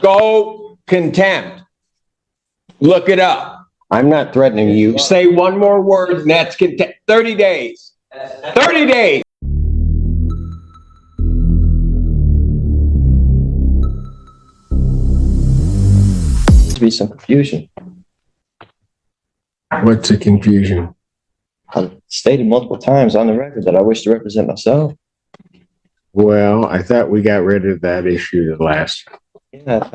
Go contempt. Look it up. I'm not threatening you. Say one more word and that's contempt. 30 days. 30 days. Be some confusion. What's the confusion? I've stated multiple times on the record that I wish to represent myself. Well, I thought we got rid of that issue the last. Yeah,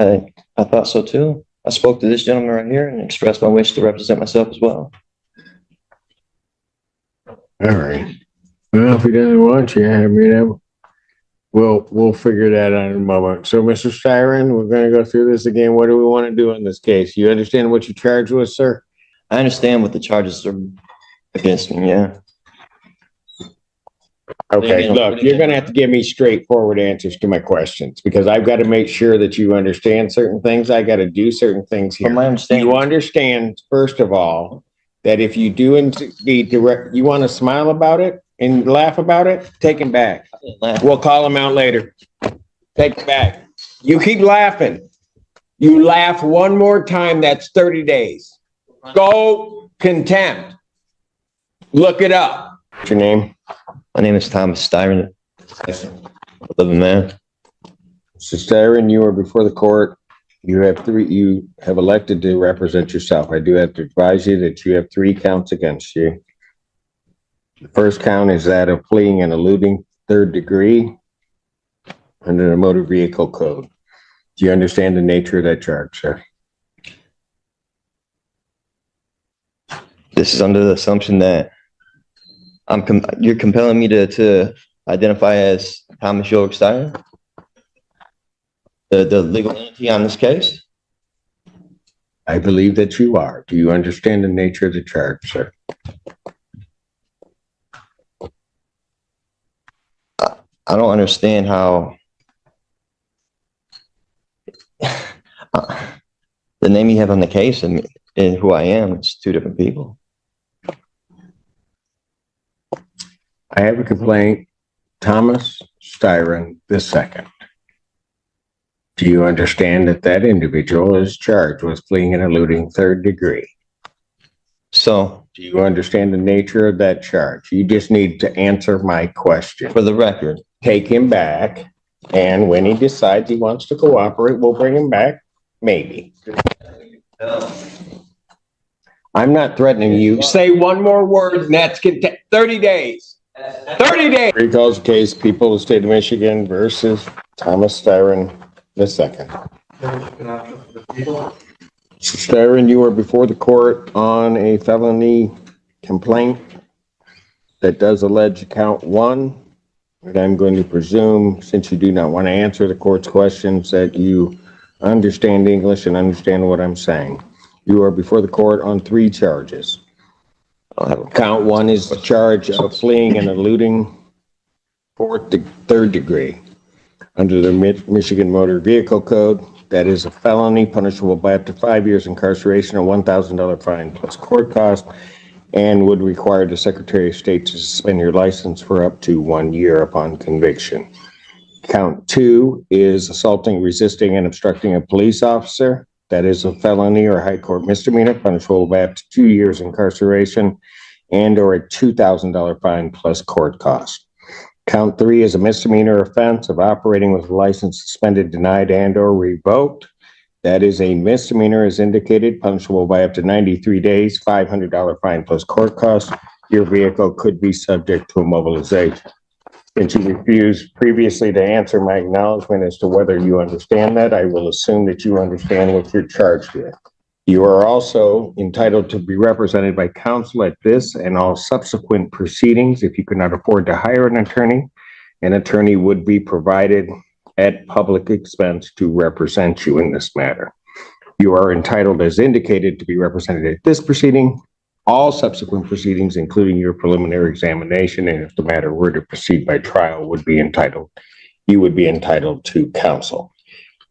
I thought so too. I spoke to this gentleman right here and expressed my wish to represent myself as well. All right. Well, if he doesn't want you, I mean, we'll figure that out in a moment. So, Mr. Styron, we're going to go through this again. What do we want to do in this case? You understand what you're charged with, sir? I understand what the charges are against me, yeah. Okay, look, you're going to have to give me straightforward answers to my questions because I've got to make sure that you understand certain things. I got to do certain things here. From my understanding, you understand, first of all, that if you do indeed you want to smile about it and laugh about it, take him back. We'll call him out later. Take him back. You keep laughing. You laugh one more time, that's 30 days. Go contempt. Look it up. What's your name? my name is Thomas Styron. Living man. Mr. Styron, you are before the court. You have elected to represent yourself. I do have to advise you that you have 3 counts against you. The first count is that of fleeing and eluding 3rd degree under the motor vehicle code. Do you understand the nature of that charge, sir? This is under the assumption that you're compelling me to identify as Thomas York Styron, the legal entity on this case. I believe that you are. Do you understand the nature of the charge, sir? I don't understand how the name you have on the case and who I am, it's 2 different people. I have a complaint, Thomas Styron II. Do you understand that that individual is charged with fleeing and eluding 3rd degree? So, do you understand the nature of that charge? You just need to answer my question. For the record, take him back, and when he decides he wants to cooperate, we'll bring him back, maybe. I'm not threatening you. Say one more word, and that's 30 days. 30 days. Recalls the case, people of the state of Michigan versus Thomas Styron II. Styron, you are before the court on a felony complaint that does allege count 1. And I'm going to presume, since you do not want to answer the court's questions, that you understand English and understand what I'm saying. You are before the court on 3 charges. Count 1 is the charge of fleeing and eluding 3rd degree. Under the Michigan Motor Vehicle Code, that is a felony punishable by up to 5 years incarceration, a $1,000 fine plus court cost, and would require the Secretary of State to suspend your license for up to 1 year upon conviction. Count 2 is assaulting, resisting, and obstructing a police officer. That is a felony or high court misdemeanor punishable by up to 2 years incarceration and or a $2,000 fine plus court cost. Count 3 is a misdemeanor offense of operating with a license suspended, denied, and or revoked. That is a misdemeanor as indicated, punishable by up to 93 days, $500 fine plus court cost. Your vehicle could be subject to immobilization. Since you refused previously to answer my acknowledgement as to whether you understand that, I will assume that you understand what you're charged with. You are also entitled to be represented by counsel at this and all subsequent proceedings. If you could not afford to hire an attorney would be provided at public expense to represent you in this matter. You are entitled, as indicated, to be represented at this proceeding, all subsequent proceedings, including your preliminary examination, and if the matter were to proceed by trial, you would be entitled to counsel.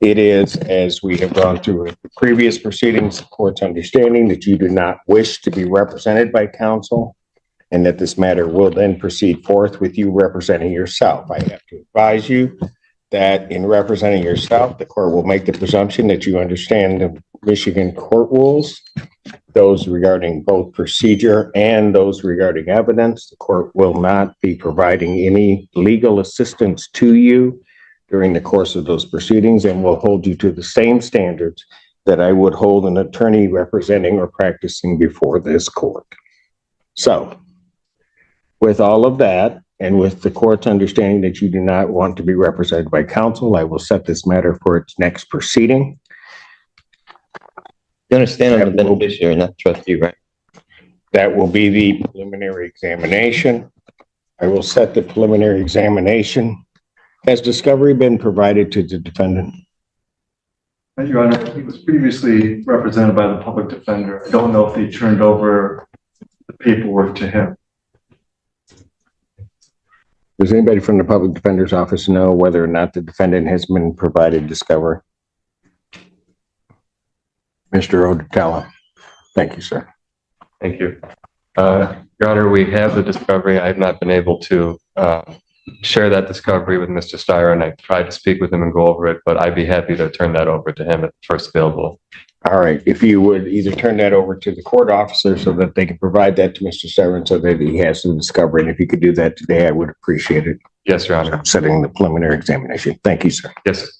It is, as we have gone through the previous proceedings, the court's understanding that you do not wish to be represented by counsel, and that this matter will then proceed forth with you representing yourself. I have to advise you that in representing yourself, the court will make the presumption that you understand the Michigan court rules, those regarding both procedure and those regarding evidence. The court will not be providing any legal assistance to you during the course of those proceedings and will hold you to the same standards that I would hold an attorney representing or practicing before this court. So, with all of that, and with the court's understanding that you do not want to be represented by counsel, I will set this matter for its next proceeding. You understand I'm the beneficiary, not the trustee, right? That will be the preliminary examination. I will set the preliminary examination. Has discovery been provided to the defendant? Your Honor, he was previously represented by the public defender. I don't know if they turned over the paperwork to him. Does anybody from the public defender's office know whether or not the defendant has been provided discovery? Mr. Odetella. Thank you, sir. Thank you. Your Honor, we have the discovery. I have not been able to share that discovery with Mr. Steyer, and I tried to speak with him and go over it, but I'd be happy to turn that over to him at the first available. All right. If you would either turn that over to the court officer so that they can provide that to Mr. Steyer so that he has the discovery. And if you could do that today, I would appreciate it. Yes, Your Honor. I'm setting the preliminary examination. Thank you, sir. Yes.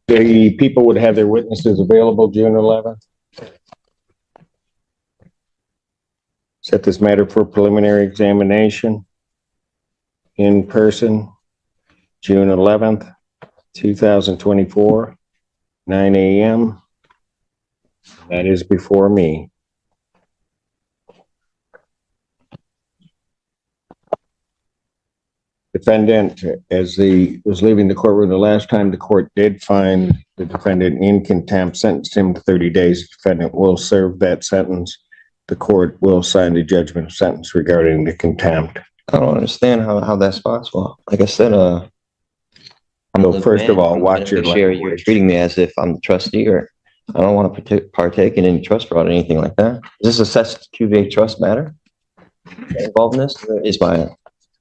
The people would have their witnesses available June 11th. Set this matter for preliminary examination in person, June 11th, 2024, 9 a.m. That is before me. Defendant, as he was leaving the courtroom the last time, the court did find the defendant in contempt, sentenced him to 30 days. The defendant will serve that sentence. The court will sign the judgment of sentence regarding the contempt. I don't understand how that's possible. Like I said, I'm So first of all, watch your beneficiary. You're language. treating me as if I'm the trustee, or I don't want to partake in any trust fraud or anything like that. Is this a Cess QV trust matter involved in this? Is my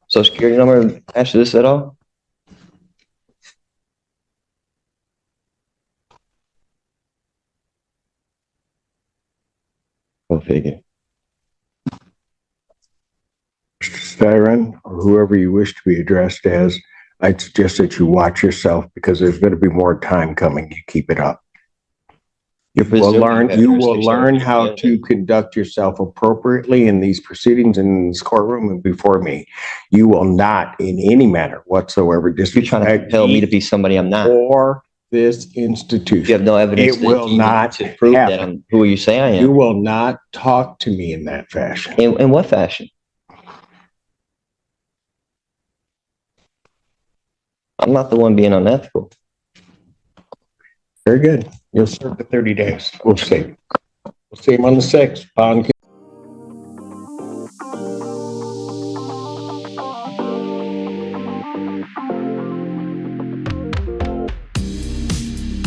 social security number attached to this at all? Go figure. Mr. Styron, or whoever you wish to be addressed as, I'd suggest that you watch yourself because there's going to be more time coming. You keep it up. You will learn how to conduct yourself appropriately in these proceedings in this courtroom and before me. You will not in any manner whatsoever You're trying to compel me to be somebody I'm not. or this institution. You have no evidence It will not to prove that happen. I'm who you say I You am. will not talk to me in that fashion. In what fashion? I'm not the one being unethical. Very good. You'll serve the 30 days. We'll see. We'll see him on the 6th. Bond